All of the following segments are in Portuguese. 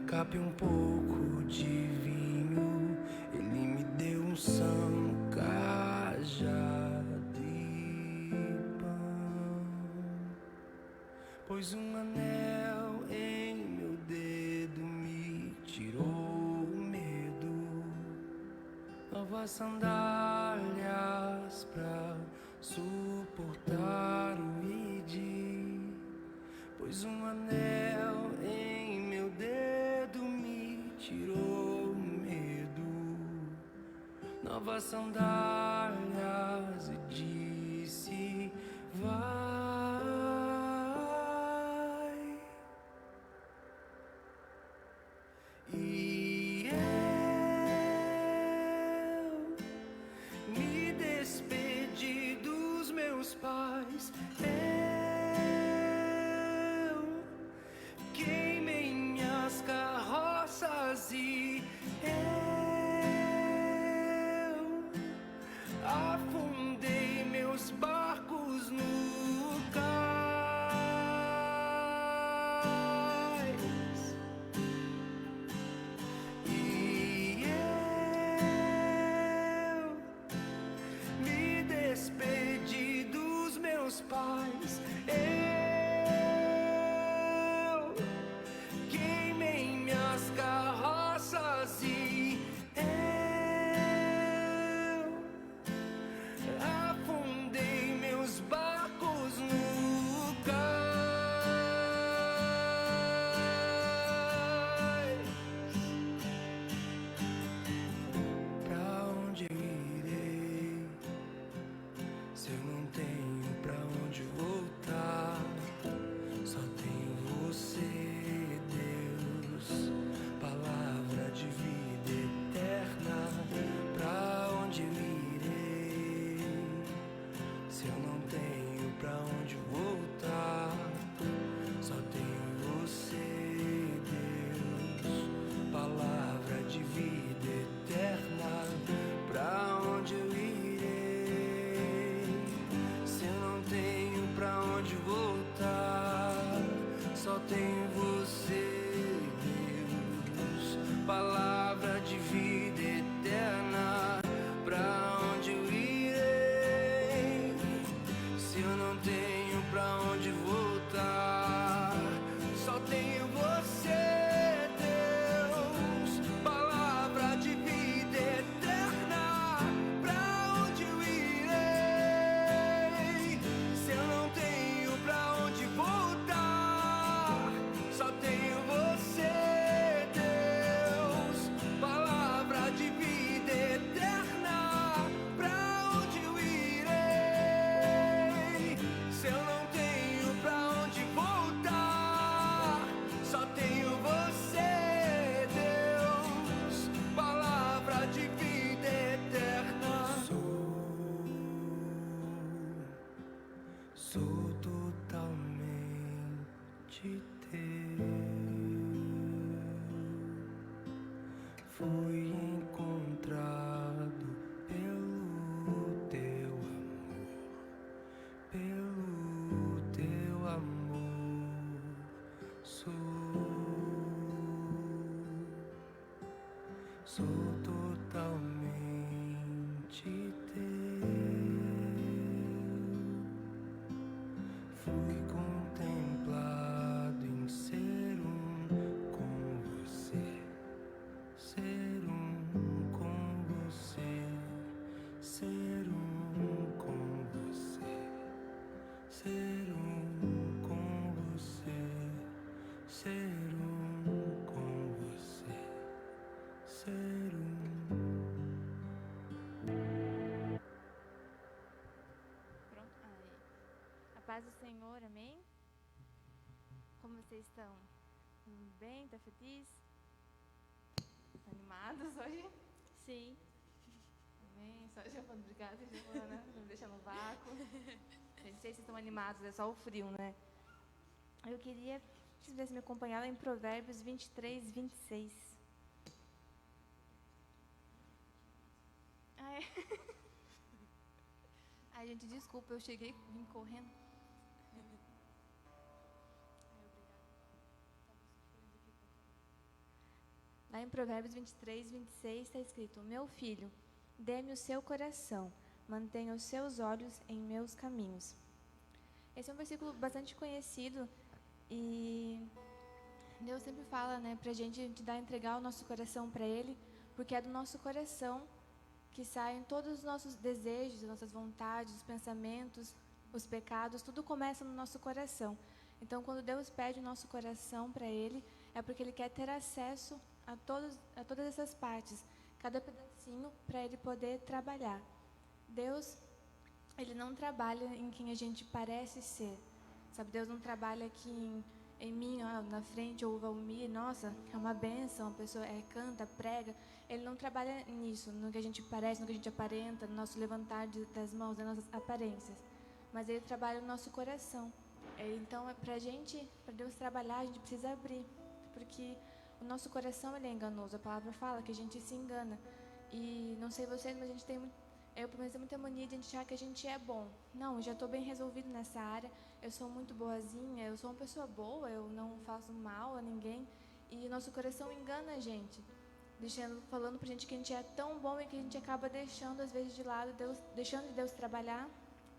cape um pouco de vinho, ele me deu unção, cajado e pão. Pôs um anel em meu dedo, me tirou o medo, novas sandálias pra suportar o ide. Pôs um anel em meu dedo, me tirou o medo, novas sandálias e disse: vai. E eu me despedi dos meus pais. Queimei minhas carroças e eu afundei meus barcos no cais. E eu me despedi dos meus pais. Carroças e eu afundei meus barcos no cais. Pra onde eu irei se eu não tenho pra onde voltar? Só tenho você, Deus, palavra de vida eterna. Pra onde eu irei se eu não tenho pra onde voltar? Só tenho você, Deus, palavra de vida eterna. Pra onde eu irei se eu não tenho pra onde voltar? Só tenho você, Deus, palavra de vida eterna. Pra onde eu irei se eu não tenho pra onde voltar? Só tenho você, Deus, palavra de vida eterna. Pra onde eu irei se eu não tenho pra onde voltar? Só tenho você, Deus, palavra de vida eterna. Pra onde eu irei se eu não tenho pra onde voltar? Só tenho você, Deus, palavra de vida eterna. Sou totalmente teu. Fui encontrado pelo teu amor, pelo teu amor. Sou totalmente teu. Fui contemplado em ser com você, ser com você, ser com você, ser com você, ser com você, ser Pronto. Aí. A paz do Senhor, amém? Como vocês estão? Bem? Tá feliz? Animados hoje? Sim. Amém? Só Giovana, obrigada, Giovana, não me deixar no vácuo. Eu não sei se estão animados, é só o frio, né? Eu queria que vocês pudessem me acompanhar lá em Provérbios 23, 26. Ah, é? Ai, gente, desculpa, eu cheguei e vim correndo. Lá em Provérbios 23, 26 está escrito: Meu filho, dê-me o seu coração, mantenha os seus olhos em meus caminhos. Esse é um versículo bastante conhecido e Deus sempre fala, né, pra gente entregar o nosso coração para Ele, porque é do nosso coração que saem todos os nossos desejos, as nossas vontades, os pensamentos, os pecados, tudo começa no nosso coração. Então, quando Deus pede o nosso coração para Ele, é porque Ele quer ter acesso a todas essas partes, cada pedacinho, para Ele poder trabalhar. Deus, Ele não trabalha em quem a gente parece ser, sabe? Deus não trabalha aqui em mim, ó, na frente, ou Valmir, nossa, é uma bênção, a pessoa canta, prega. Ele não trabalha nisso, no que a gente parece, no que a gente aparenta, no nosso levantar das mãos, nas nossas aparências. Mas Ele trabalha no nosso coração. Então, para Deus trabalhar, a gente precisa abrir, porque o nosso coração ele é enganoso. A palavra fala que a gente se engana. E não sei vocês, mas a gente eu pelo menos tenho muita mania de achar que a gente é bom. Não, eu já estou bem resolvido nessa área, eu sou muito boazinha, eu sou uma pessoa boa, eu não faço mal a ninguém. E o nosso coração engana a gente, falando pra gente que a gente é tão bom e que a gente acaba deixando às vezes de lado deixando de Deus trabalhar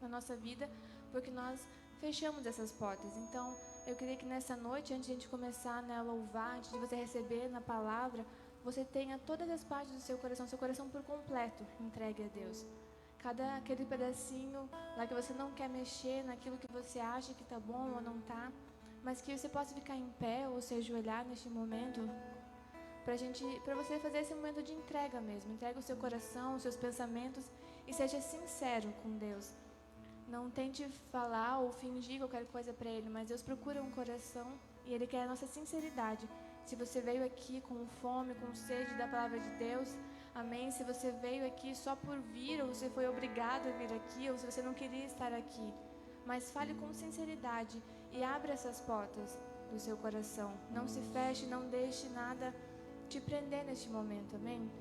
na nossa vida, porque nós fechamos essas portas. Então, eu queria que nessa noite, antes de a gente começar, né, a louvar, antes de você receber na palavra, você tenha todas as partes do seu coração por completo entregue a Deus. Aquele pedacinho lá que você não quer mexer, naquilo que você acha que está bom ou não está, mas que você possa ficar em pé ou se ajoelhar neste momento, para você fazer esse momento de entrega mesmo. Entrega o seu coração, os seus pensamentos e seja sincero com Deus. Não tente falar ou fingir qualquer coisa para Ele, mas Deus procura um coração e Ele quer a nossa sinceridade. Se você veio aqui com fome, com sede da palavra de Deus, amém. Se você veio aqui só por vir, ou você foi obrigado a vir aqui, ou se você não queria estar aqui, mas fale com sinceridade e abra essas portas do seu coração. Não se feche, não deixe nada te prender neste momento, amém.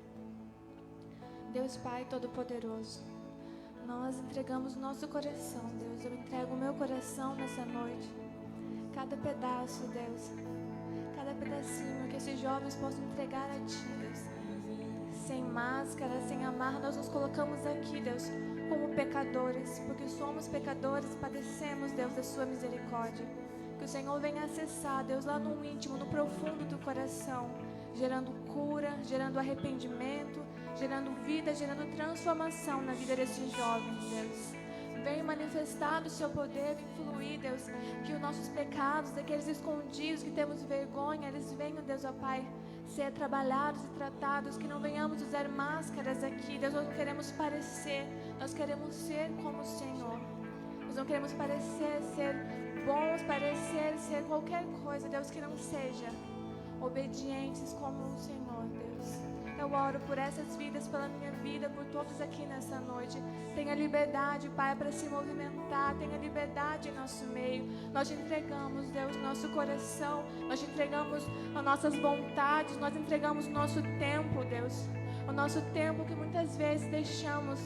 Deus Pai Todo-Poderoso, nós entregamos o nosso coração, Deus. Eu entrego o meu coração nessa noite. Cada pedaço, Deus. Cada pedacinho que esses jovens possam entregar a Ti, Deus. Sem máscara, sem amarra, nós nos colocamos aqui, Deus, como pecadores. Porque somos pecadores e padecemos, Deus, da Sua misericórdia. Que o Senhor venha acessar, Deus, lá no íntimo, no profundo do coração. Gerando cura, gerando arrependimento, gerando vida, gerando transformação na vida desses jovens, Deus. Venha manifestar o Seu poder, fluir, Deus, que os nossos pecados, aqueles escondidos que temos vergonha, eles venham, Deus, ó Pai, ser trabalhados e tratados, que não venhamos usar máscaras aqui, Deus. Nós não queremos parecer, nós queremos ser como o Senhor. Nós não queremos parecer ser bons, parecer ser qualquer coisa, Deus, que não seja obedientes como o Senhor, Deus. Eu oro por essas vidas, pela minha vida, por todos aqui nessa noite. Tenha liberdade, Pai, para se movimentar. Tenha liberdade em nosso meio. Nós te entregamos, Deus, nosso coração. Nós te entregamos as nossas vontades. Nós entregamos o nosso tempo, Deus. O nosso tempo que muitas vezes deixamos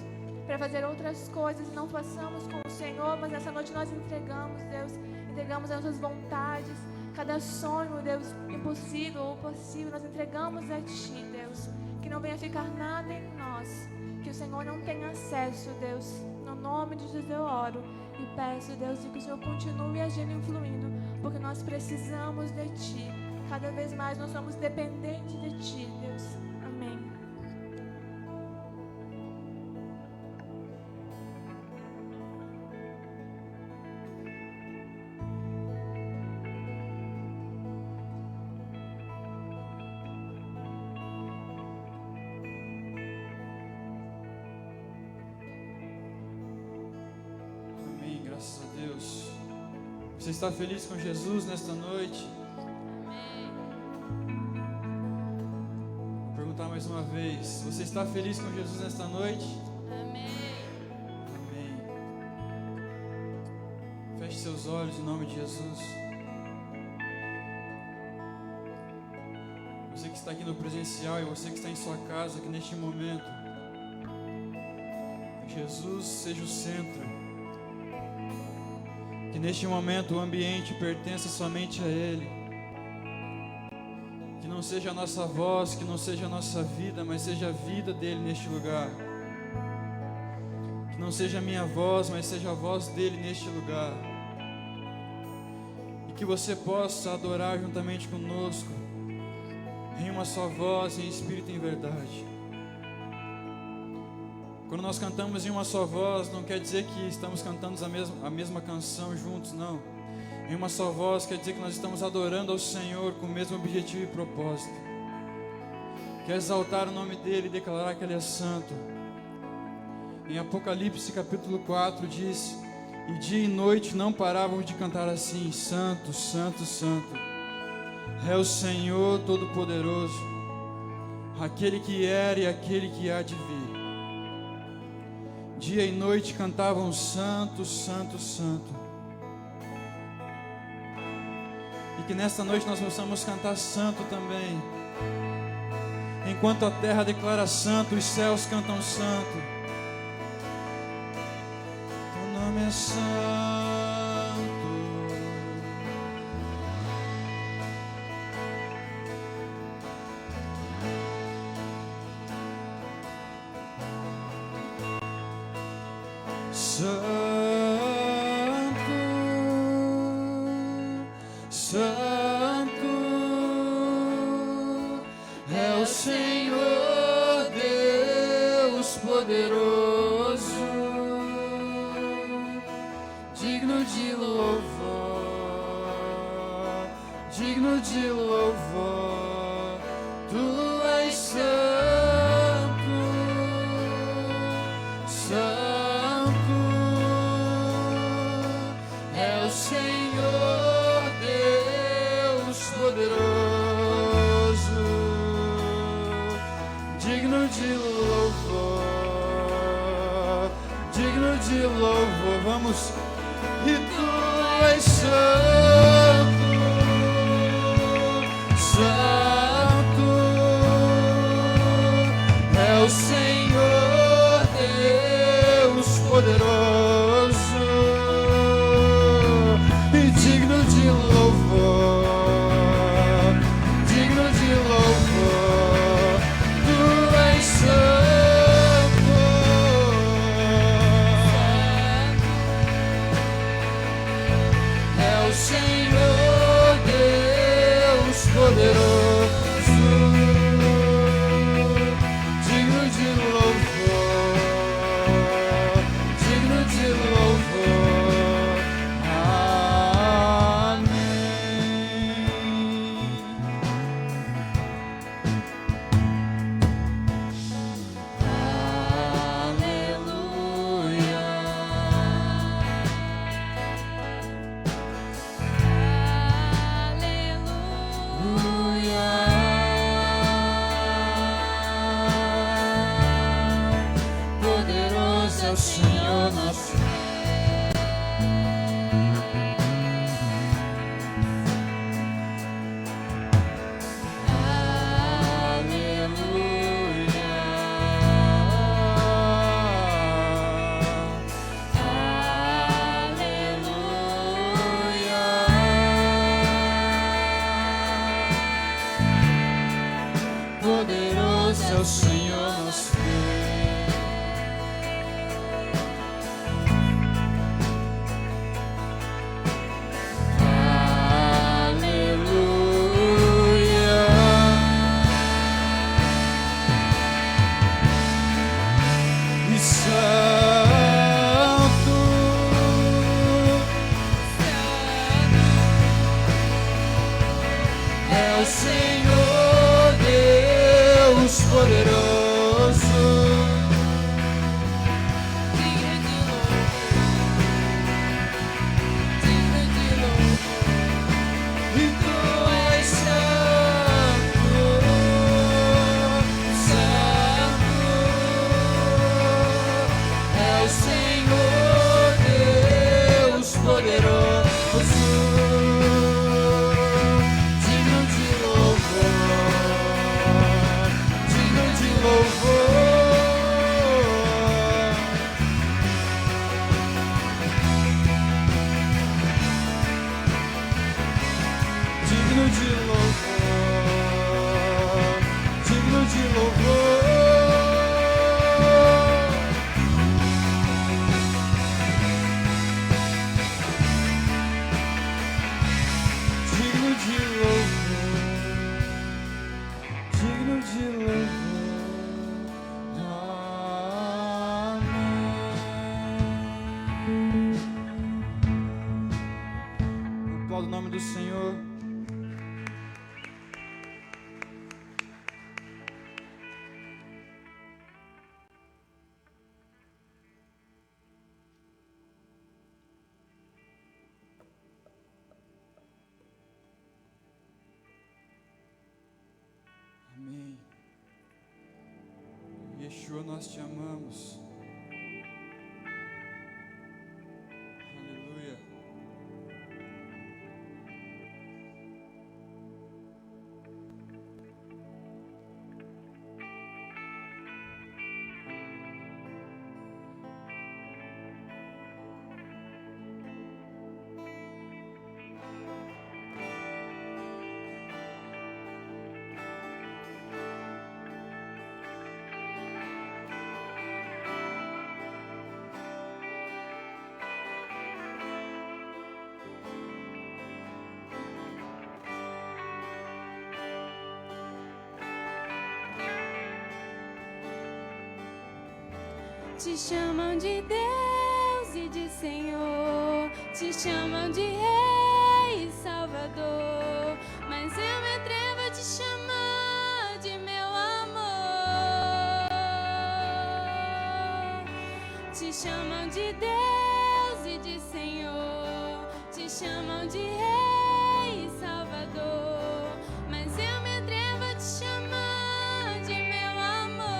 para fazer outras coisas e não façamos com o Senhor. Mas nessa noite nós entregamos, Deus. Entregamos as nossas vontades. Cada sonho, Deus, impossível ou possível, nós entregamos a Ti, Deus. Que não venha ficar nada em nós, que o Senhor não tenha acesso, Deus. No nome de Jesus eu oro e peço, Deus, que o Senhor continue agindo e influindo, porque nós precisamos de Ti. Cada vez mais nós somos dependentes de Ti, Deus. Amém. Graças a Deus. Você está feliz com Jesus nesta noite? Amém. Vou perguntar mais uma vez. Você está feliz com Jesus nesta noite? Amém. Amém. Feche seus olhos em nome de Jesus. Você que está aqui no presencial e você que está em sua casa aqui neste momento, que Jesus seja o centro. Que neste momento o ambiente pertença somente a Ele. Que não não seja a nossa voz, que não seja a nossa vida, mas seja a vida dele neste lugar. Que não seja a minha voz, mas seja a voz dele neste lugar. E que você possa adorar juntamente conosco, em uma só voz, em espírito e em verdade. Quando nós cantamos em uma só voz, não quer dizer que estamos cantando a mesma canção juntos, não. Em uma só voz quer dizer que nós estamos adorando ao Senhor com o mesmo objetivo e propósito. Quer exaltar o nome dele e declarar que ele é santo. Em Apocalipse capítulo 4 diz: e dia e noite não paravam de cantar assim: Santo, Santo, Santo é o Senhor Todo-Poderoso, aquele que era e aquele que há de vir. Dia e noite cantavam: Santo, Santo, Santo. E que nesta noite nós possamos cantar santo também. Enquanto a terra declara santo, os céus cantam santo. Teu nome é santo. Santo, Santo é o Senhor Deus poderoso, digno de louvor, digno de louvor. Tu és santo, santo é o Senhor Deus poderoso, digno de louvor, digno de louvor. Vamos. E tu és santo, santo é o Senhor Deus poderoso, e digno de louvor, digno de louvor. Tu és santo, é o Senhor Deus poderoso, digno de louvor, digno de louvor. Amém. Poderoso é o Senhor nosso Deus. Poderoso é o Senhor nosso Deus. Aleluia. E santo é o Senhor Deus poderoso, digno de louvor, e tu és santo, santo é o Senhor Deus poderoso, digno de louvor, digno de louvor. de louvor. Digno de louvor, digno de louvor. Amém. Aplauda o nome do Senhor. Amém. Yeshua, nós te amamos. Aleluia. Te chamam de Deus e de Senhor, te chamam de Rei e Salvador, mas eu me atrevo a te chamar de meu amor. Te chamam de Deus e de Senhor, te chamam de Rei e Salvador, mas eu me atrevo a te chamar de meu amor.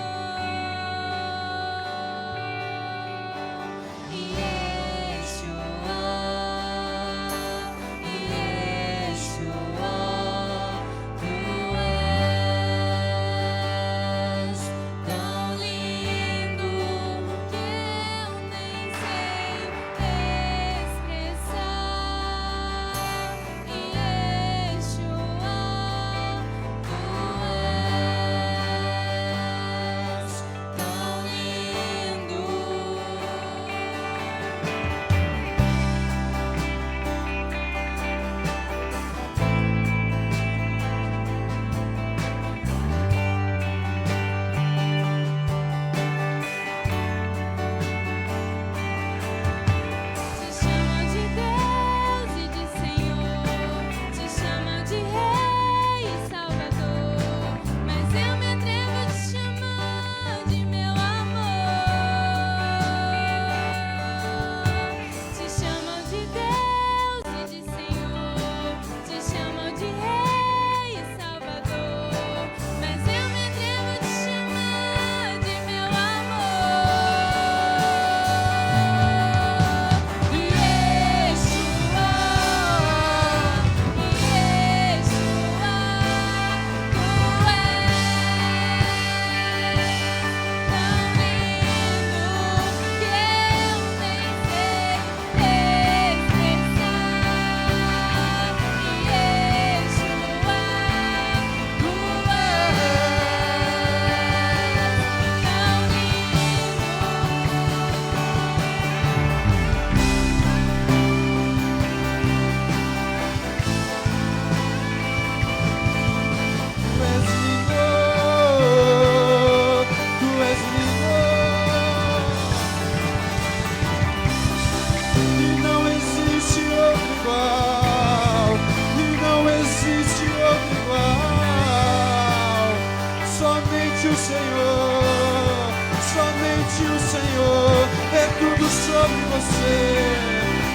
Somente o Senhor, é tudo sobre você,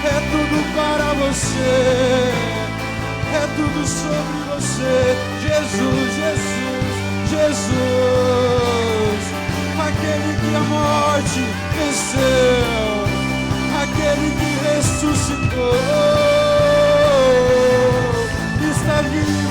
é tudo para você, é tudo sobre você. Jesus, Jesus, Jesus, aquele que a morte venceu, aquele que ressuscitou, está vivo.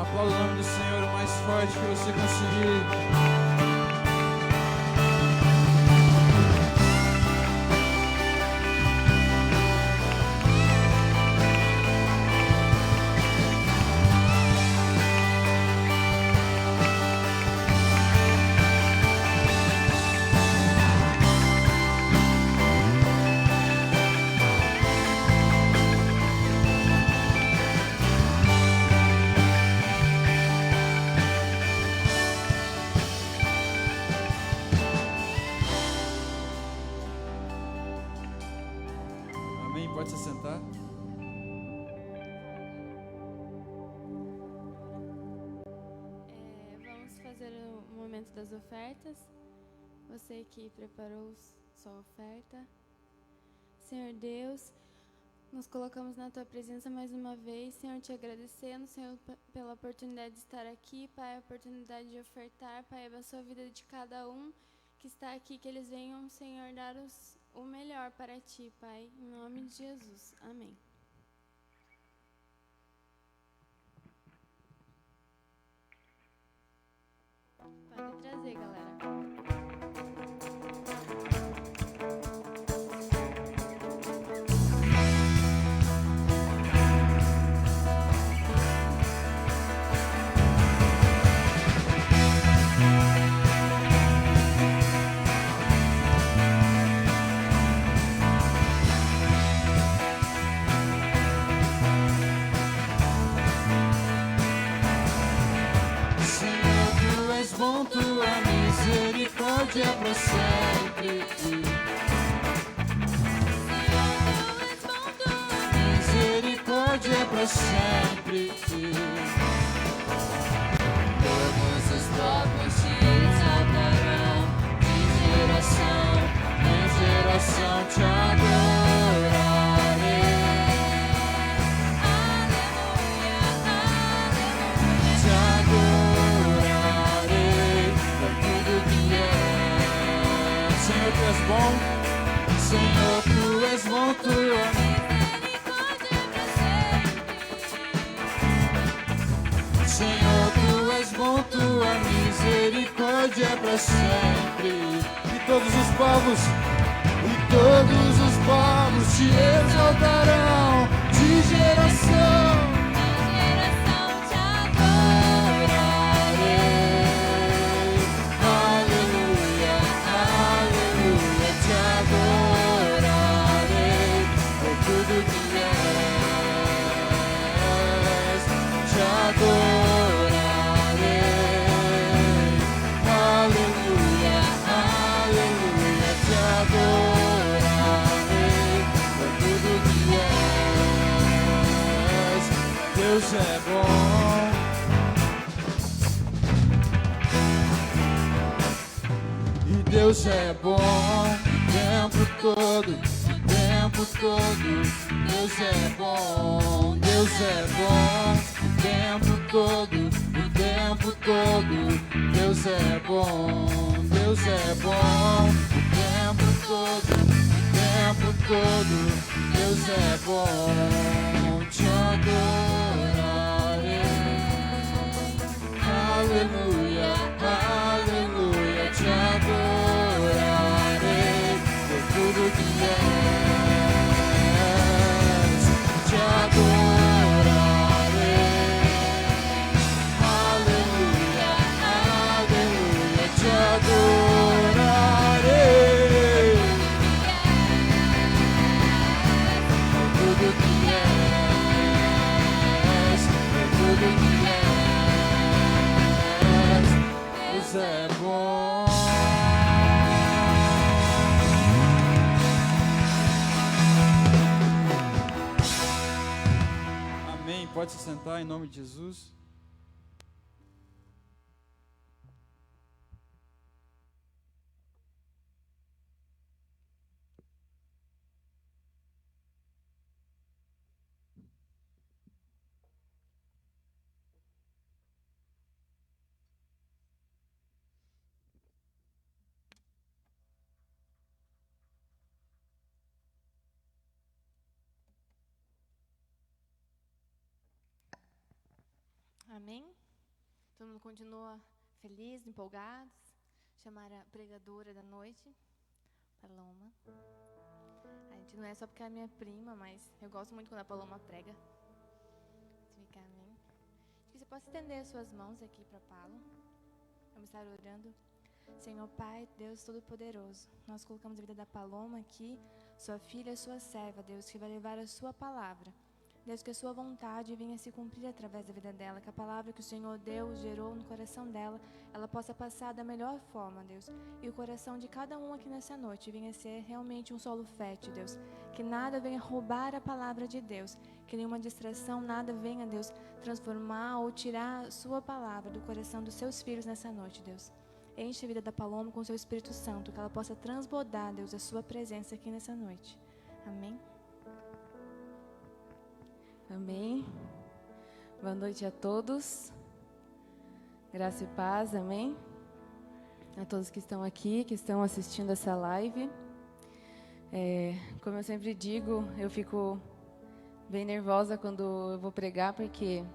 Aplauda o nome do Senhor o mais forte que você conseguir. Amém? Pode se sentar. Vamos fazer o momento das ofertas. Você que preparou sua oferta. Senhor Deus, nos colocamos na Tua presença mais uma vez, Senhor, te agradecendo, Senhor, pela oportunidade de estar aqui, Pai, a oportunidade de ofertar, Pai, abençoa a vida de cada um que está aqui, que eles venham, Senhor, dar o melhor para Ti, Pai, em nome de Jesus. Amém. Pode trazer, galera. Senhor, Tu és bom, Tua misericórdia é para sempre. Misericórdia é para sempre. Todos os povos te exaltarão, de geração em geração te adorarei. Te adorarei por tudo que és. Senhor, Tu és bom. Senhor, Tu és bom, Tua Senhor, Tu és bom, Tua misericórdia é para sempre. E todos os povos te exaltarão, de geração te adorarei. Aleluia, aleluia, te adorarei por tudo que és. Te adorarei. Aleluia, aleluia, te adorarei por tudo que és. Deus é bom. E Deus é bom o tempo todo, o tempo todo. Deus é bom, Deus é bom o tempo todo, o tempo todo. Deus é bom, Deus é bom o tempo todo, o tempo todo. Deus é bom, te adorarei. Aleluia, aleluia, te adorarei por tudo que és. Te adorarei. Aleluia, aleluia, te adorarei por tudo que és, por tudo que és. Deus é bom. Amém. Pode se sentar em nome de Jesus. Amém? Todo mundo continua feliz, empolgados. Chamar a pregadora da noite, Paloma. A gente não é só porque é minha prima, mas eu gosto muito quando a Paloma prega. Fica, amém. Que você possa estender suas mãos aqui para Paulo. Vamos estar orando. Senhor Pai, Deus Todo-Poderoso, nós colocamos a vida da Paloma aqui, sua filha, sua serva, Deus, que vai levar a sua palavra. Deus, que a sua vontade venha se cumprir através da vida dela, que a palavra que o Senhor Deus gerou no coração dela, ela possa passar da melhor forma, Deus. E o coração de cada um aqui nessa noite venha ser realmente um solo fértil, Deus. Que nada venha roubar a palavra de Deus, que nenhuma distração, nada venha, Deus, transformar ou tirar a sua palavra do coração dos seus filhos nessa noite, Deus. Enche a vida da Paloma com o seu Espírito Santo, que ela possa transbordar, Deus, a sua presença aqui nessa noite. Amém. Amém. Boa noite a todos. Graça e paz, amém. A todos que estão aqui, que estão assistindo essa live. Como eu sempre digo, eu fico bem nervosa quando eu vou pregar, porque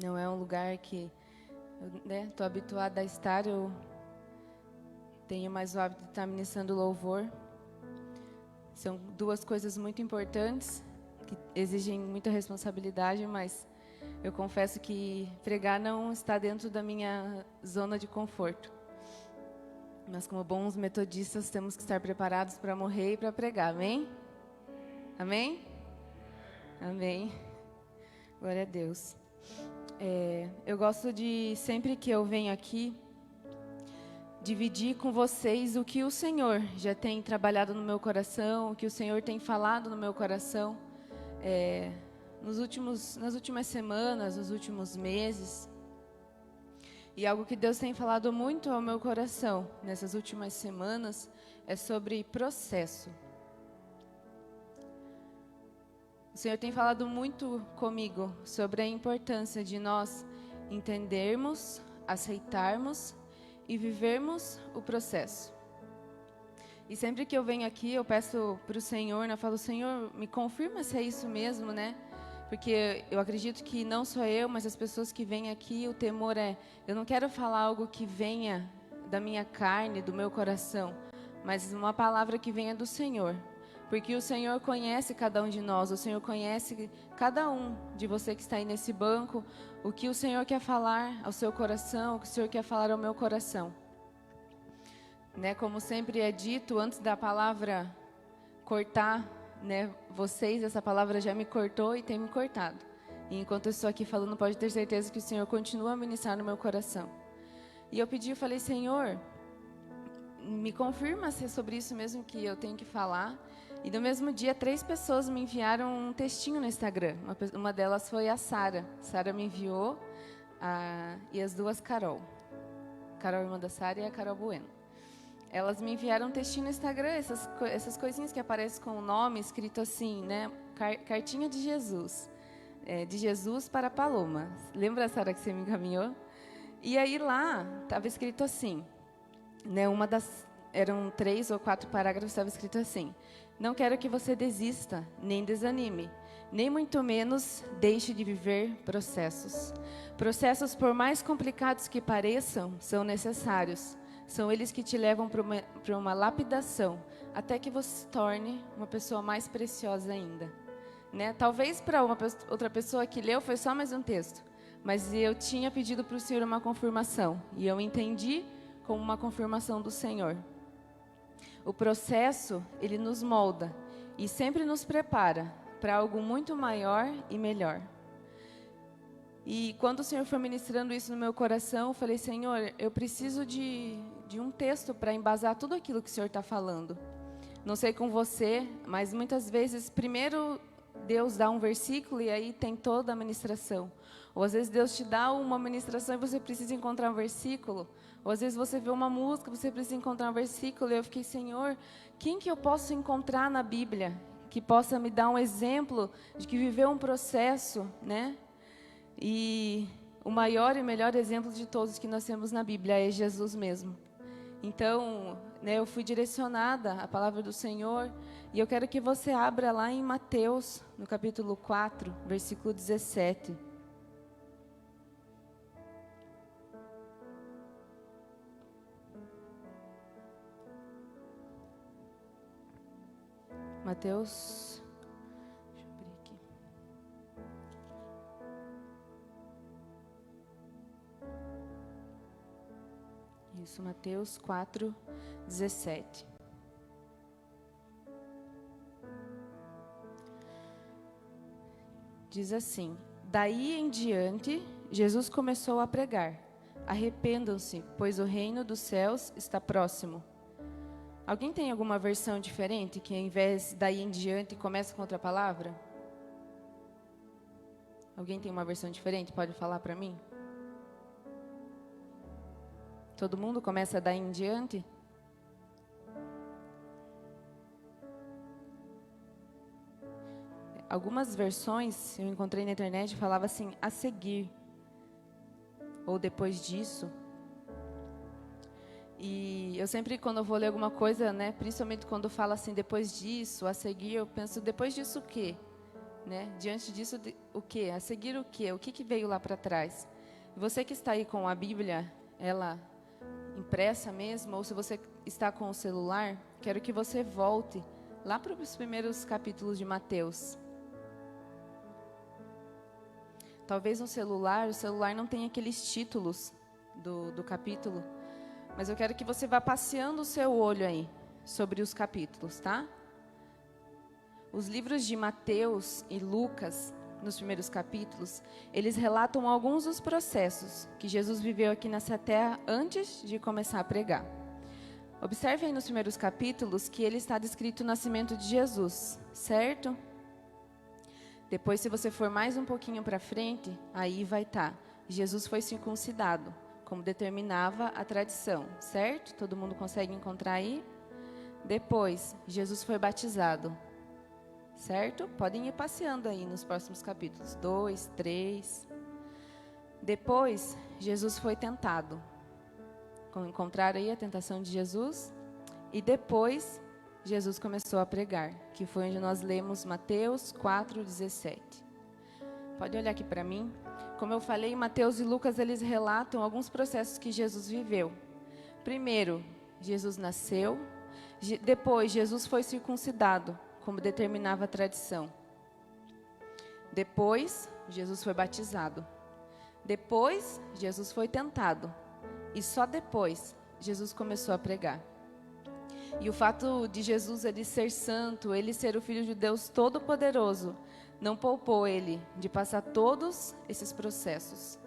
não é um lugar que eu estou habituada a estar. Eu tenho mais o hábito de estar ministrando louvor. São duas coisas muito importantes, que exigem muita responsabilidade, mas eu confesso que pregar não está dentro da minha zona de conforto. Nós, como bons metodistas, temos que estar preparados para morrer e para pregar, amém? Amém? Amém. Glória a Deus. Eu gosto de, sempre que eu venho aqui, dividir com vocês o que o Senhor já tem trabalhado no meu coração, o que o Senhor tem falado no meu coração. Nas últimas semanas, nos últimos meses. E algo que Deus tem falado muito ao meu coração nessas últimas semanas é sobre processo. O Senhor tem falado muito comigo sobre a importância de nós entendermos, aceitarmos e vivermos o processo. E sempre que eu venho aqui, eu peço para o Senhor, eu falo, Senhor, me confirma se é isso mesmo, né? Porque eu acredito que não só eu, mas as pessoas que vêm aqui, o temor é, eu não quero falar algo que venha da minha carne, do meu coração, mas uma palavra que venha do Senhor. Porque o Senhor conhece cada um de nós, o Senhor conhece cada um de você que está aí nesse banco, o que o Senhor quer falar ao seu coração, o que o Senhor quer falar ao meu coração. Né, como sempre é dito, antes da palavra cortar, né, vocês, essa palavra já me cortou e tem me cortado. E enquanto eu estou aqui falando, pode ter certeza que o Senhor continua a ministrar no meu coração. E eu falei, Senhor, me confirma se é sobre isso mesmo que eu tenho que falar. E no mesmo dia, 3 pessoas me enviaram um textinho no Instagram. Uma delas foi a Sara. Sara me enviou, e as duas Carol. Carol, irmã da Sara, e a Carol Bueno. Elas me enviaram um textinho no Instagram, essas coisinhas que aparecem com o nome escrito assim, né? Cartinha de Jesus. De Jesus para Paloma. Lembra, Sara, que você me encaminhou? E aí lá estava escrito assim, né? Eram 3 ou 4 parágrafos, estava escrito assim: não quero que você desista, nem desanime, nem muito menos deixe de viver processos. Processos, por mais complicados que pareçam, são necessários. São eles que te levam para uma lapidação, até que você se torne uma pessoa mais preciosa ainda. Né? Talvez para outra pessoa que leu foi só mais um texto, mas eu tinha pedido para o Senhor uma confirmação, e eu entendi como uma confirmação do Senhor. O processo, ele nos molda e sempre nos prepara para algo muito maior e melhor. E quando o Senhor foi ministrando isso no meu coração, eu falei, Senhor, eu preciso de um texto para embasar tudo aquilo que o Senhor está falando. Não sei com você, mas muitas vezes, primeiro Deus dá um versículo e aí tem toda a ministração. Ou às vezes Deus te dá uma ministração e você precisa encontrar um versículo. Ou às vezes você vê uma música, você precisa encontrar um versículo. E eu fiquei, Senhor, quem que eu posso encontrar na Bíblia que possa me dar um exemplo de que viveu um processo, né? E o maior e melhor exemplo de todos que nós temos na Bíblia é Jesus mesmo. Então, né, eu fui direcionada à palavra do Senhor, e eu quero que você abra lá em Mateus, no capítulo 4, versículo 17. Mateus. Deixa eu abrir aqui. Isso, Mateus 4:17. Diz assim: daí em diante, Jesus começou a pregar: arrependam-se, pois o reino dos céus está próximo. Alguém tem alguma versão diferente que, ao invés daí em diante, começa com outra palavra? Alguém tem uma versão diferente? Pode falar para mim? Todo mundo começa daí em diante? Algumas versões eu encontrei na internet falava assim: a seguir, ou depois disso. E eu sempre, quando eu vou ler alguma coisa, né, principalmente quando fala assim, depois disso, a seguir, eu penso, depois disso o quê? Né? Diante disso, o quê? A seguir o quê? O que veio lá para trás? Você que está aí com a Bíblia, ela impressa mesmo, ou se você está com o celular, quero que você volte lá para os primeiros capítulos de Mateus. Talvez no celular, o celular não tenha aqueles títulos do capítulo, mas eu quero que você vá passeando o seu olho aí sobre os capítulos, tá? Os livros de Mateus e Lucas, nos primeiros capítulos, eles relatam alguns dos processos que Jesus viveu aqui nessa terra antes de começar a pregar. Observe aí nos primeiros capítulos que ele está descrito o nascimento de Jesus, certo? Depois, se você for mais um pouquinho para frente, aí vai estar: Jesus foi circuncidado, como determinava a tradição, certo? Todo mundo consegue encontrar aí? Depois, Jesus foi batizado, certo? Podem ir passeando aí nos próximos capítulos, 2, 3. Depois, Jesus foi tentado. Encontraram aí a tentação de Jesus? E depois, Jesus começou a pregar, que foi onde nós lemos Mateus 4:17. Pode olhar aqui para mim. Como eu falei, Mateus e Lucas, eles relatam alguns processos que Jesus viveu. Primeiro, Jesus nasceu. Depois, Jesus foi circuncidado, como determinava a tradição. Depois, Jesus foi batizado. Depois, Jesus foi tentado. E só depois, Jesus começou a pregar. E o fato de Jesus, ele ser santo, ele ser o Filho de Deus Todo-Poderoso, não poupou ele de passar todos esses processos.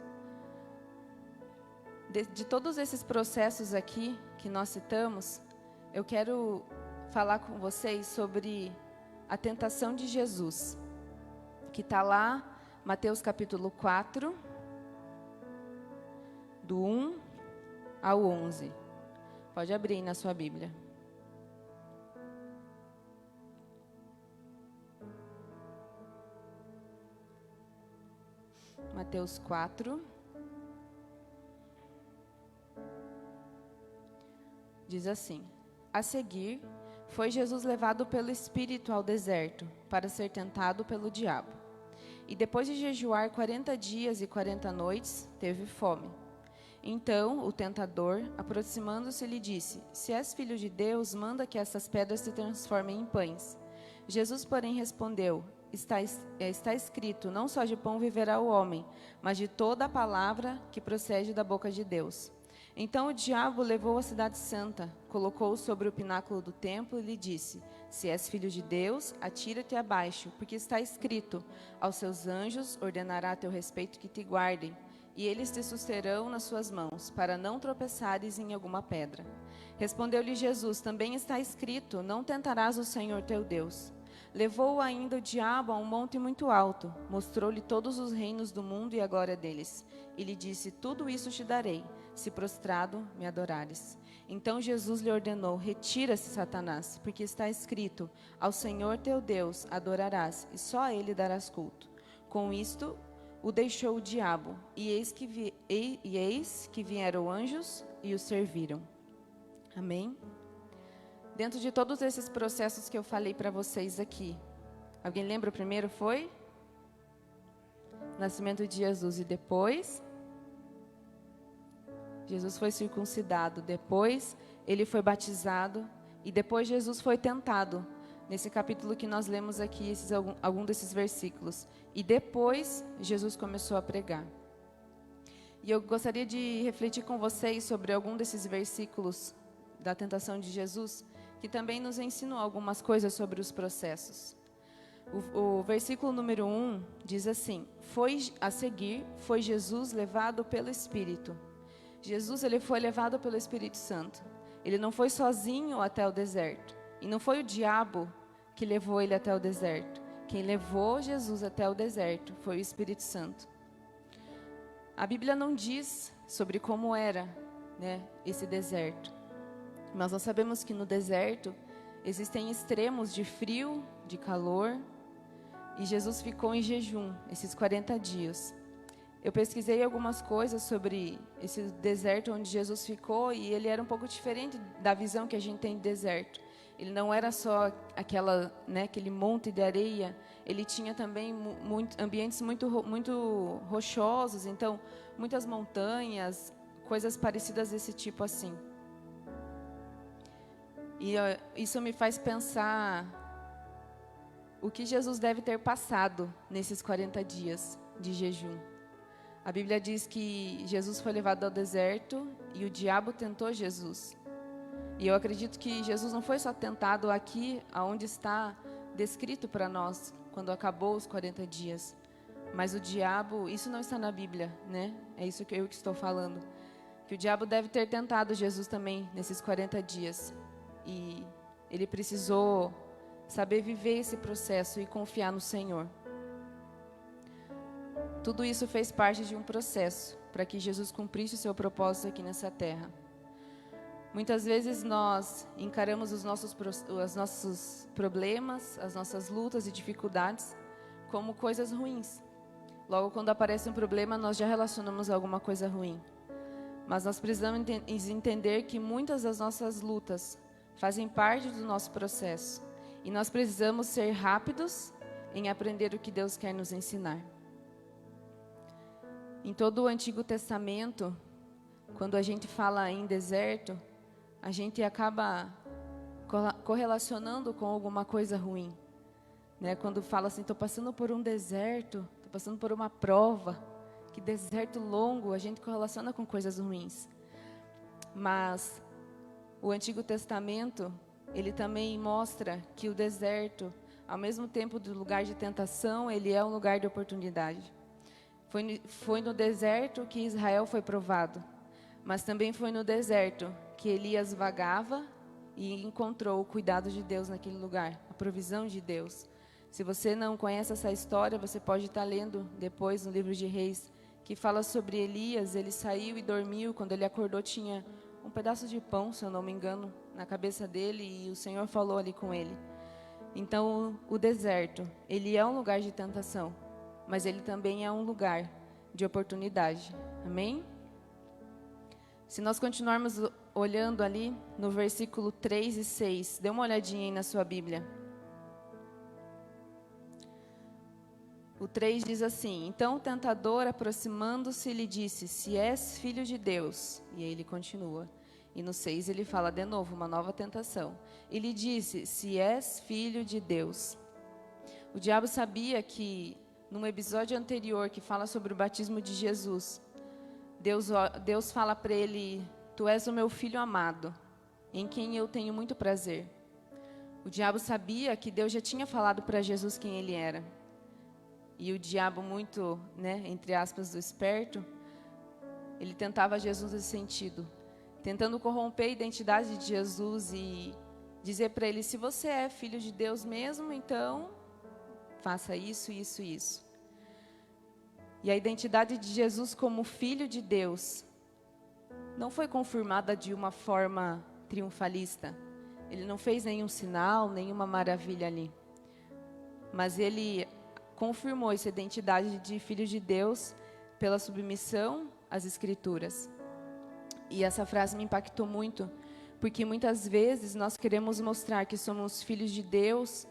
De todos esses processos aqui que nós citamos, eu quero falar com vocês sobre a tentação de Jesus, que está lá, Mateus capítulo 4, do 1 ao 11. Pode abrir aí na sua Bíblia. Mateus 4. Diz assim: a seguir, foi Jesus levado pelo Espírito ao deserto, para ser tentado pelo diabo. E depois de jejuar 40 dias e 40 noites, teve fome. Então, o tentador, aproximando-se, lhe disse: se és filho de Deus, manda que essas pedras se transformem em pães. Jesus, porém, respondeu: está escrito, não só de pão viverá o homem, mas de toda a palavra que procede da boca de Deus. Então o diabo levou a cidade santa, colocou-o sobre o pináculo do templo e lhe disse: se és filho de Deus, atira-te abaixo, porque está escrito, aos seus anjos ordenará a teu respeito que te guardem, e eles te susterão nas suas mãos, para não tropeçares em alguma pedra. Respondeu-lhe Jesus: também está escrito, não tentarás o Senhor teu Deus. Levou-o ainda o diabo a um monte muito alto, mostrou-lhe todos os reinos do mundo e a glória deles, e lhe disse: tudo isso te darei, se prostrado me adorares. Então Jesus lhe ordenou: retira-se, Satanás, porque está escrito, ao Senhor teu Deus adorarás, e só a ele darás culto. Com isto o deixou o diabo, e eis que vieram anjos e o serviram. Amém? Dentro de todos esses processos que eu falei para vocês aqui, alguém lembra o primeiro foi? Nascimento de Jesus. E depois? Jesus foi circuncidado. Depois, ele foi batizado. E depois Jesus foi tentado. nesse capítulo que nós lemos aqui, algum desses versículos. E depois, Jesus começou a pregar. E eu gostaria de refletir com vocês sobre algum desses versículos da tentação de Jesus, que também nos ensinam algumas coisas sobre os processos. O versículo número 1 diz assim: a seguir, foi Jesus levado pelo Espírito. Jesus, ele foi levado pelo Espírito Santo. Ele não foi sozinho até o deserto. E não foi o diabo que levou ele até o deserto. Quem levou Jesus até o deserto foi o Espírito Santo. A Bíblia não diz sobre como era, né, esse deserto. Mas nós sabemos que no deserto existem extremos de frio, de calor. E Jesus ficou em jejum esses 40 dias. Eu pesquisei algumas coisas sobre esse deserto onde Jesus ficou e ele era um pouco diferente da visão que a gente tem de deserto. Ele não era só aquele monte de areia, ele tinha também ambientes muito rochosos, então muitas montanhas, coisas parecidas desse tipo assim. E isso me faz pensar o que Jesus deve ter passado nesses 40 dias de jejum. A Bíblia diz que Jesus foi levado ao deserto e o diabo tentou Jesus. E eu acredito que Jesus não foi só tentado aqui, aonde está descrito para nós, quando acabou os 40 dias. Mas o diabo, isso não está na Bíblia, né? É isso que eu estou falando. Que o diabo deve ter tentado Jesus também nesses 40 dias. E ele precisou saber viver esse processo e confiar no Senhor. Tudo isso fez parte de um processo para que Jesus cumprisse o seu propósito aqui nessa terra. Muitas vezes nós encaramos os nossos problemas, as nossas lutas e dificuldades como coisas ruins. Logo, quando aparece um problema, nós já relacionamos a alguma coisa ruim. Mas nós precisamos entender que muitas das nossas lutas fazem parte do nosso processo. E nós precisamos ser rápidos em aprender o que Deus quer nos ensinar. Em todo o Antigo Testamento, quando a gente fala em deserto, a gente acaba correlacionando com alguma coisa ruim. Né? Quando fala assim, estou passando por um deserto, estou passando por uma prova, que deserto longo, a gente correlaciona com coisas ruins. Mas o Antigo Testamento, ele também mostra que o deserto, ao mesmo tempo do lugar de tentação, ele é um lugar de oportunidade. Foi no deserto que Israel foi provado, mas também foi no deserto que Elias vagava e encontrou o cuidado de Deus naquele lugar, a provisão de Deus. Se você não conhece essa história, você pode estar lendo depois no livro de Reis, que fala sobre Elias. Ele saiu e dormiu, quando ele acordou tinha um pedaço de pão, se eu não me engano, na cabeça dele, e o Senhor falou ali com ele. Então, o deserto, ele é um lugar de tentação, mas ele também é um lugar de oportunidade. Amém? Se nós continuarmos olhando ali no versículo 3 e 6, dê uma olhadinha aí na sua Bíblia. O 3 diz assim: então o tentador, aproximando-se, lhe disse: se és filho de Deus. E aí ele continua. E no 6 ele fala de novo, uma nova tentação. Ele disse: se és filho de Deus. O diabo sabia que, num episódio anterior que fala sobre o batismo de Jesus, Deus fala para ele: tu és o meu filho amado, em quem eu tenho muito prazer. O diabo sabia que Deus já tinha falado para Jesus quem ele era. E o diabo, muito, entre aspas, do esperto, ele tentava Jesus nesse sentido, tentando corromper a identidade de Jesus e dizer para ele: se você é filho de Deus mesmo, então faça isso, isso e isso. E a identidade de Jesus como filho de Deus não foi confirmada de uma forma triunfalista. Ele não fez nenhum sinal, nenhuma maravilha ali. Mas ele confirmou essa identidade de filho de Deus pela submissão às Escrituras. E essa frase me impactou muito, porque muitas vezes nós queremos mostrar que somos filhos de Deus.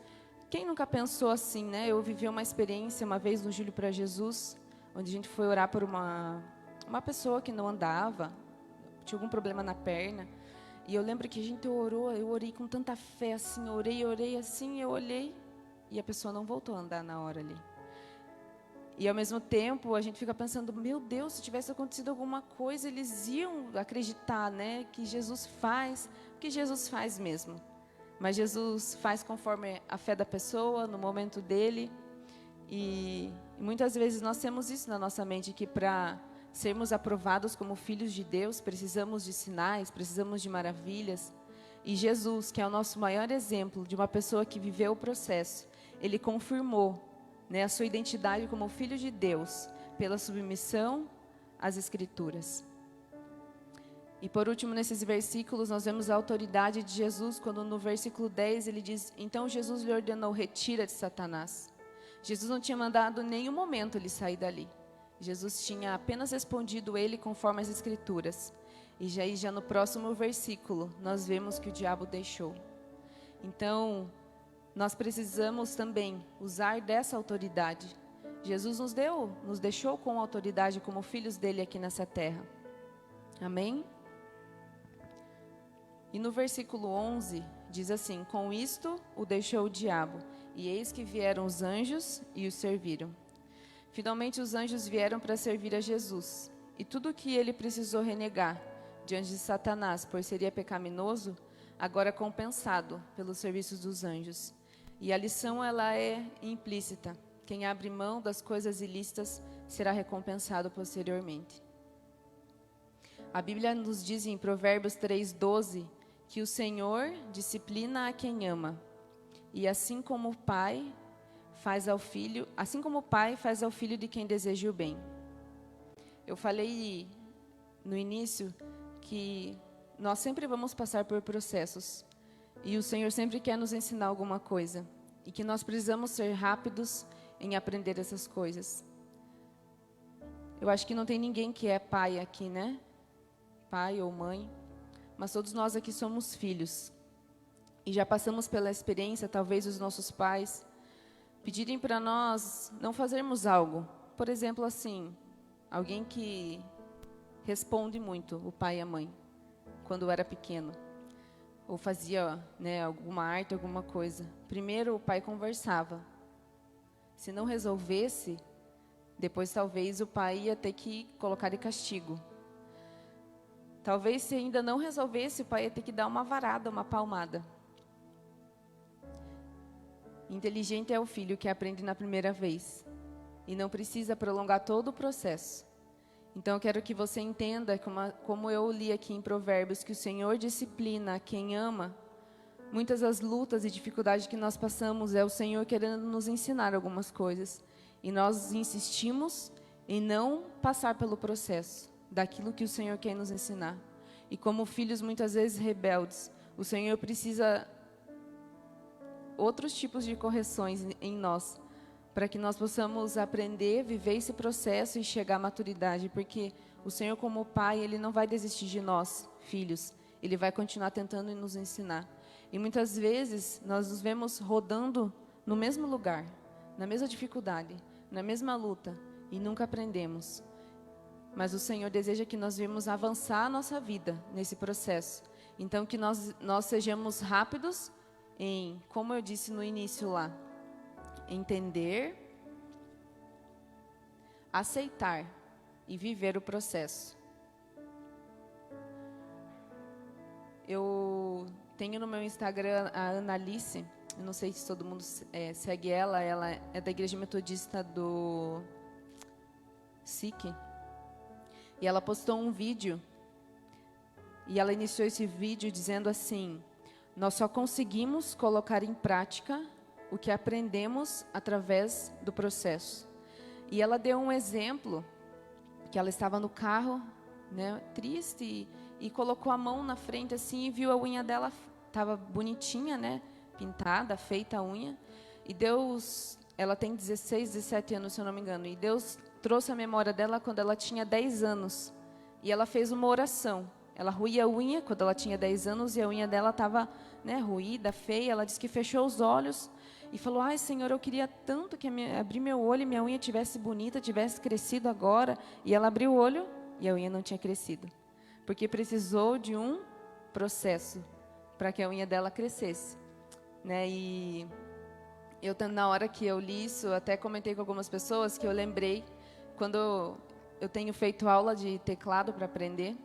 Quem nunca pensou assim, né? Eu vivi uma experiência uma vez no Júlio para Jesus, onde a gente foi orar por uma pessoa que não andava, tinha algum problema na perna. E eu lembro que a gente orou, eu orei com tanta fé, assim, orei assim, eu olhei, e a pessoa não voltou a andar na hora ali. E ao mesmo tempo, a gente fica pensando, meu Deus, se tivesse acontecido alguma coisa, eles iam acreditar, né, que Jesus faz, porque Jesus faz mesmo. Mas Jesus faz conforme a fé da pessoa, no momento dele. E muitas vezes nós temos isso na nossa mente, que para sermos aprovados como filhos de Deus, precisamos de sinais, precisamos de maravilhas. E Jesus, que é o nosso maior exemplo de uma pessoa que viveu o processo, ele confirmou, né, a sua identidade como filho de Deus pela submissão às Escrituras. E por último, nesses versículos, nós vemos a autoridade de Jesus, quando no versículo 10 ele diz: então Jesus lhe ordenou, retira de Satanás. Jesus não tinha mandado em nenhum momento ele sair dali. Jesus tinha apenas respondido ele conforme as Escrituras. E já no próximo versículo, nós vemos que o diabo deixou. Então, nós precisamos também usar dessa autoridade. Jesus nos deixou com autoridade como filhos dele aqui nessa terra. Amém? E no versículo 11, diz assim: com isto o deixou o diabo, e eis que vieram os anjos e o serviram. Finalmente os anjos vieram para servir a Jesus. E tudo o que ele precisou renegar diante de Satanás, por seria pecaminoso, agora é compensado pelos serviços dos anjos. E a lição, ela é implícita. Quem abre mão das coisas ilícitas será recompensado posteriormente. A Bíblia nos diz em Provérbios 3:12 que o Senhor disciplina a quem ama. E assim como o pai faz ao filho de quem deseja o bem. Eu falei no início que nós sempre vamos passar por processos. E o Senhor sempre quer nos ensinar alguma coisa. E que nós precisamos ser rápidos em aprender essas coisas. Eu acho que não tem ninguém que é pai aqui, né? Pai ou mãe. Mas todos nós aqui somos filhos. E já passamos pela experiência, talvez os nossos pais pedirem para nós não fazermos algo. Por exemplo, assim, alguém que responde muito, o pai e a mãe, quando era pequeno. Ou fazia, né, alguma arte, alguma coisa. Primeiro o pai conversava. Se não resolvesse, depois talvez o pai ia ter que colocar de castigo. Talvez se ainda não resolvesse, o pai ia ter que dar uma varada, uma palmada. Inteligente é o filho que aprende na primeira vez. E não precisa prolongar todo o processo. Então eu quero que você entenda, como eu li aqui em Provérbios, que o Senhor disciplina quem ama. Muitas das lutas e dificuldades que nós passamos é o Senhor querendo nos ensinar algumas coisas. E nós insistimos em não passar pelo processo daquilo que o Senhor quer nos ensinar. E como filhos muitas vezes rebeldes, o Senhor precisa outros tipos de correções em nós, para que nós possamos aprender, viver esse processo e chegar à maturidade, porque o Senhor, como Pai, Ele não vai desistir de nós, filhos. Ele vai continuar tentando nos ensinar. E muitas vezes nós nos vemos rodando no mesmo lugar, na mesma dificuldade, na mesma luta, e nunca aprendemos. Mas o Senhor deseja que nós venhamos avançar a nossa vida nesse processo. Então, que nós sejamos rápidos em, como eu disse no início lá, entender, aceitar e viver o processo. Eu tenho no meu Instagram a Analice, eu não sei se todo mundo segue ela é da Igreja Metodista do SIC, e ela postou um vídeo, e ela iniciou esse vídeo dizendo assim: nós só conseguimos colocar em prática o que aprendemos através do processo. E ela deu um exemplo, que ela estava no carro, né, triste, e colocou a mão na frente assim, e viu a unha dela, estava bonitinha, né, pintada, feita a unha, e Deus, ela tem 16, 17 anos, se eu não me engano, e Deus trouxe a memória dela quando ela tinha 10 anos, e ela fez uma oração. Ela ruía a unha quando ela tinha 10 anos, e a unha dela estava, né, ruída, feia. Ela disse que fechou os olhos e falou: ai, Senhor, eu queria tanto que abrir meu olho e minha unha tivesse bonita, tivesse crescido agora. E ela abriu o olho e a unha não tinha crescido, porque precisou de um processo para que a unha dela crescesse, né? E na hora que eu li isso, eu até comentei com algumas pessoas que eu lembrei quando eu tenho feito aula de teclado para aprender,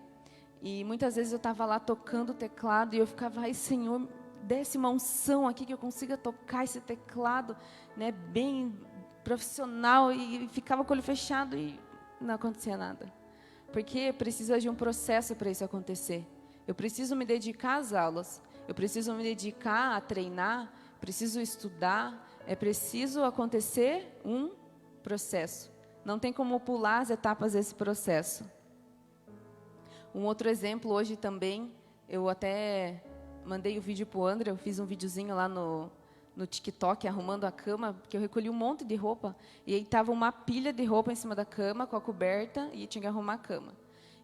e muitas vezes eu estava lá tocando o teclado e eu ficava, ai Senhor, desce uma unção aqui que eu consiga tocar esse teclado, né, bem profissional, e ficava com o olho fechado e não acontecia nada. Porque precisa de um processo para isso acontecer. Eu preciso me dedicar às aulas, eu preciso me dedicar a treinar, preciso estudar, é preciso acontecer um processo. Não tem como pular as etapas desse processo. Um outro exemplo, hoje também, eu até mandei o vídeo para o André, eu fiz um videozinho lá no TikTok, arrumando a cama, porque eu recolhi um monte de roupa, e aí estava uma pilha de roupa em cima da cama, com a coberta, e tinha que arrumar a cama.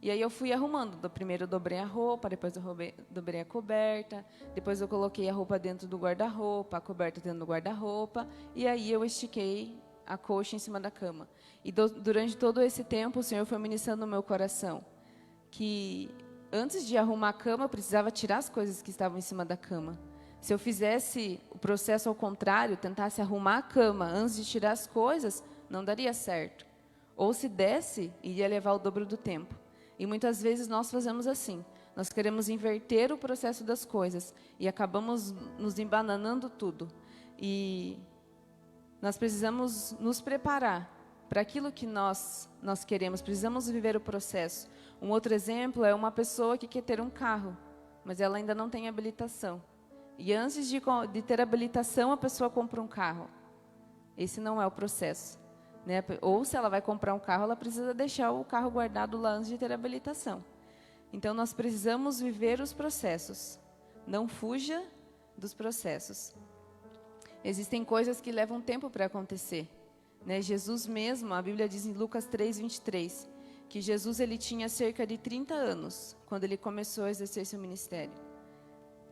E aí eu fui arrumando. Primeiro eu dobrei a roupa, depois eu dobrei a coberta, depois eu coloquei a roupa dentro do guarda-roupa, a coberta dentro do guarda-roupa, e aí eu estiquei a coxa em cima da cama. E durante todo esse tempo, o Senhor foi ministrando no meu coração que antes de arrumar a cama, eu precisava tirar as coisas que estavam em cima da cama. Se eu fizesse o processo ao contrário, tentasse arrumar a cama antes de tirar as coisas, não daria certo. Ou se desse, iria levar o dobro do tempo. E muitas vezes nós fazemos assim. Nós queremos inverter o processo das coisas e acabamos nos embananando tudo. E nós precisamos nos preparar para aquilo que nós queremos. Precisamos viver o processo. Um outro exemplo é uma pessoa que quer ter um carro, mas ela ainda não tem habilitação. E antes de ter habilitação, a pessoa compra um carro. Esse não é o processo, né? Ou se ela vai comprar um carro, ela precisa deixar o carro guardado lá antes de ter habilitação. Então, nós precisamos viver os processos. Não fuja dos processos. Existem coisas que levam tempo para acontecer, né? Jesus mesmo, a Bíblia diz em Lucas 3:23, que Jesus ele tinha cerca de 30 anos quando ele começou a exercer seu ministério.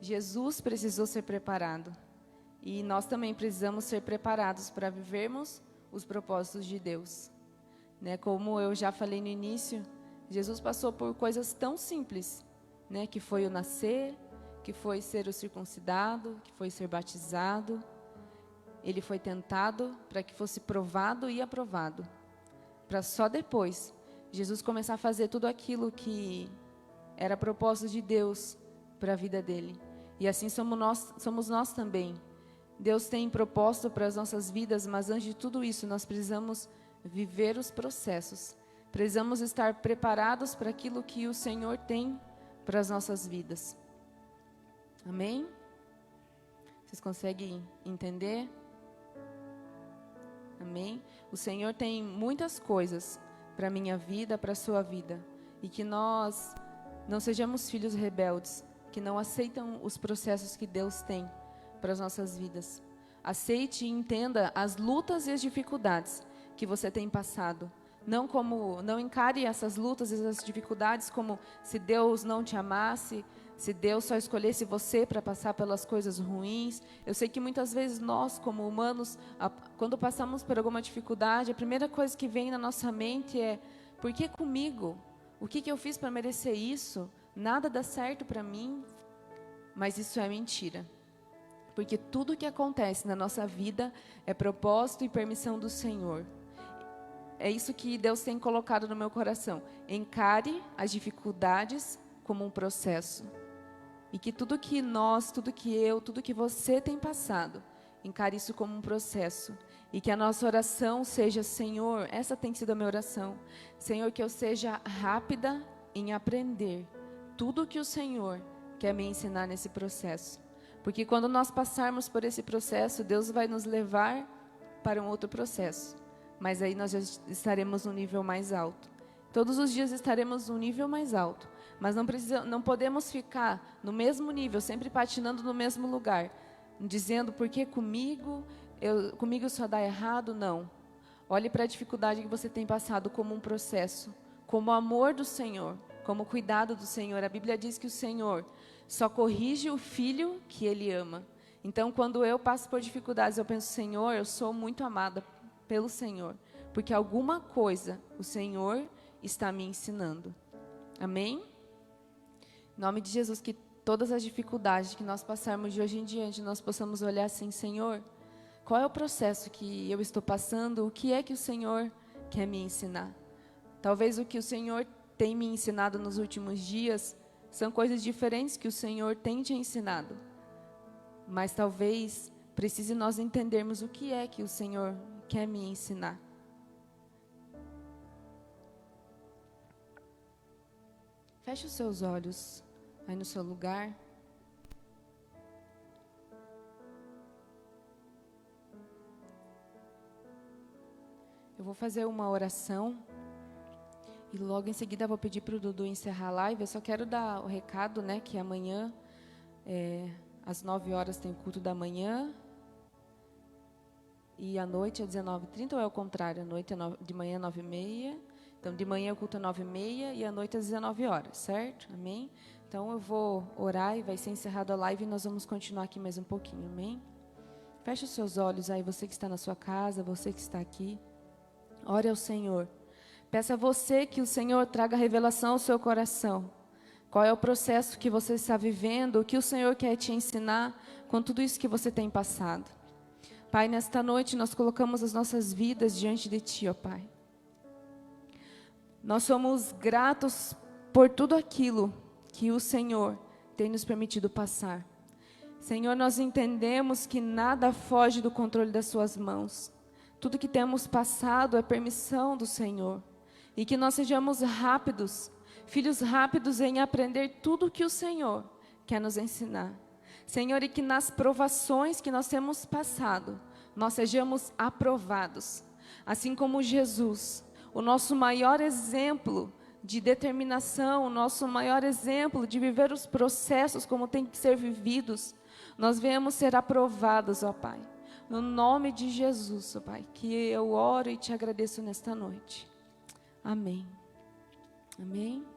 Jesus precisou ser preparado. E nós também precisamos ser preparados para vivermos os propósitos de Deus, né? Como eu já falei no início, Jesus passou por coisas tão simples, né? Que foi o nascer, que foi ser o circuncidado, que foi ser batizado. Ele foi tentado para que fosse provado e aprovado, para só depois Jesus começar a fazer tudo aquilo que era propósito de Deus para a vida dele. E assim somos nós também. Deus tem propósito para as nossas vidas, mas antes de tudo isso, nós precisamos viver os processos. Precisamos estar preparados para aquilo que o Senhor tem para as nossas vidas. Amém? Vocês conseguem entender? Amém? O Senhor tem muitas coisas para a minha vida, para a sua vida. E que nós não sejamos filhos rebeldes, que não aceitam os processos que Deus tem para as nossas vidas. Aceite e entenda as lutas e as dificuldades que você tem passado. Não encare essas lutas e essas dificuldades como se Deus não te amasse, se Deus só escolhesse você para passar pelas coisas ruins. Eu sei que muitas vezes nós, como humanos, quando passamos por alguma dificuldade, a primeira coisa que vem na nossa mente é: por que comigo? O que eu fiz para merecer isso? Nada dá certo para mim. Mas isso é mentira. Porque tudo que acontece na nossa vida é propósito e permissão do Senhor. É isso que Deus tem colocado no meu coração. Encare as dificuldades como um processo. E que tudo que tudo que você tem passado, encare isso como um processo. E que a nossa oração seja: Senhor, essa tem sido a minha oração. Senhor, que eu seja rápida em aprender tudo que o Senhor quer me ensinar nesse processo. Porque quando nós passarmos por esse processo, Deus vai nos levar para um outro processo. Mas aí nós já estaremos no nível mais alto. Todos os dias estaremos no nível mais alto. Mas não podemos ficar no mesmo nível, sempre patinando no mesmo lugar, dizendo: por que comigo? Comigo só dá errado? Não. Olhe para a dificuldade que você tem passado como um processo, como amor do Senhor, como cuidado do Senhor. A Bíblia diz que o Senhor só corrige o filho que Ele ama. Então, quando eu passo por dificuldades, eu penso: Senhor, eu sou muito amada pelo Senhor, porque alguma coisa o Senhor está me ensinando. Amém? Em nome de Jesus, que todas as dificuldades que nós passarmos de hoje em diante, nós possamos olhar assim, Senhor, qual é o processo que eu estou passando? O que é que o Senhor quer me ensinar? Talvez o que o Senhor tem me ensinado nos últimos dias são coisas diferentes que o Senhor tem te ensinado. Mas talvez precise nós entendermos o que é que o Senhor quer me ensinar. Feche os seus olhos aí no seu lugar. Eu vou fazer uma oração e logo em seguida eu vou pedir para o Dudu encerrar a live. Eu só quero dar o recado, né, que amanhã, às 9 horas tem o culto da manhã e à noite é 19h30, ou é o contrário? À noite de manhã 9h30. Então, de manhã o culto é 9h30 e à noite às 19 horas, certo? Amém? Então, eu vou orar e vai ser encerrada a live e nós vamos continuar aqui mais um pouquinho, amém? Feche os seus olhos aí, você que está na sua casa, você que está aqui. Ore ao Senhor. Peça a você que o Senhor traga revelação ao seu coração. Qual é o processo que você está vivendo, o que o Senhor quer te ensinar com tudo isso que você tem passado. Pai, nesta noite nós colocamos as nossas vidas diante de Ti, ó Pai. Nós somos gratos por tudo aquilo que o Senhor tem nos permitido passar. Senhor, nós entendemos que nada foge do controle das Suas mãos. Tudo que temos passado é permissão do Senhor. E que nós sejamos rápidos, filhos rápidos em aprender tudo o que o Senhor quer nos ensinar. Senhor, e que nas provações que nós temos passado, nós sejamos aprovados. Assim como Jesus, o nosso maior exemplo de determinação, o nosso maior exemplo de viver os processos como tem que ser vividos, nós venhamos ser aprovados, ó Pai. No nome de Jesus, ó Pai, que eu oro e te agradeço nesta noite. Amém. Amém.